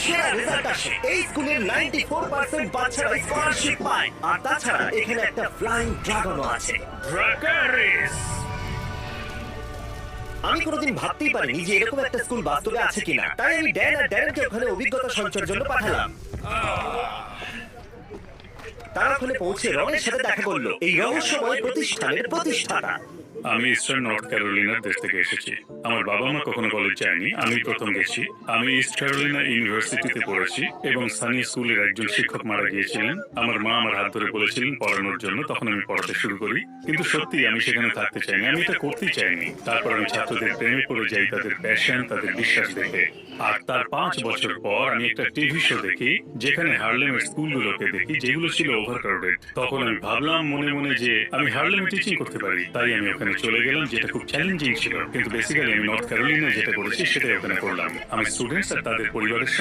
সেরা রেজাল্ট আসে। এই স্কুলের 94% বাচ্চারা স্কলারশিপ পায়। আর তাছাড়া এখানে একটা ফ্লাইং ড্রাগনও আছে। ড্রাকারিস। আমি কোনোদিন ভাবতেই পারিনি যে এরকম একটা স্কুল বাস্তবে আছে কিনা, তাই আমি ড্যান আর ড্যারেনকে ওখানে অভিজ্ঞতা সঞ্চয়ের জন্য পাঠালাম। তারা ওখানে পৌঁছে রনের সাথে দেখা করলো, এই রহস্যময় প্রতিষ্ঠানের প্রতিষ্ঠাতা। আমি ইস্টার্ন নর্থ ক্যারোলিনার দেশ থেকে এসেছি। আমার বাবা মা কখনো কলেজ যায়নি, আমি প্রথম গেছি। আমি ইস্ট ক্যারোলিনা ইউনিভার্সিটিতে পড়েছি এবং সানি স্কুলের একজন শিক্ষক মারা গিয়েছিলেন। আমার মা আমার হাত ধরে বলেছিলেন পড়ানোর জন্য, তখন আমি পড়াতে শুরু করি। কিন্তু সত্যি আমি সেখানে থাকতে চাইনি, আমি এটা করতেই চাইনি। তারপর আমি ছাত্রদের প্রেমে পড়ে যাই, তাদের প্যাশন, তাদের বিশ্বাস দেখে। আর তার 5 বছর পর আমি একটা টিভি শো দেখি যেখানে হার্লেমের স্কুলগুলোকে দেখি যেগুলো ছিল ওভারক্রাউডেড। তখন আমি ভাবলাম মনে মনে যে আমি হার্লেমে টিচিং করতে পারি, তাই আমি ওখানে চলে গেলাম, যেটা খুব চ্যালেঞ্জিং ছিল। কিন্তু বেসিক্যালি আমি নর্থ ক্যারোলিনায় যেটা করেছি সেটাই ওখানে করলাম। আমি স্টুডেন্টস আর তাদের পরিবারের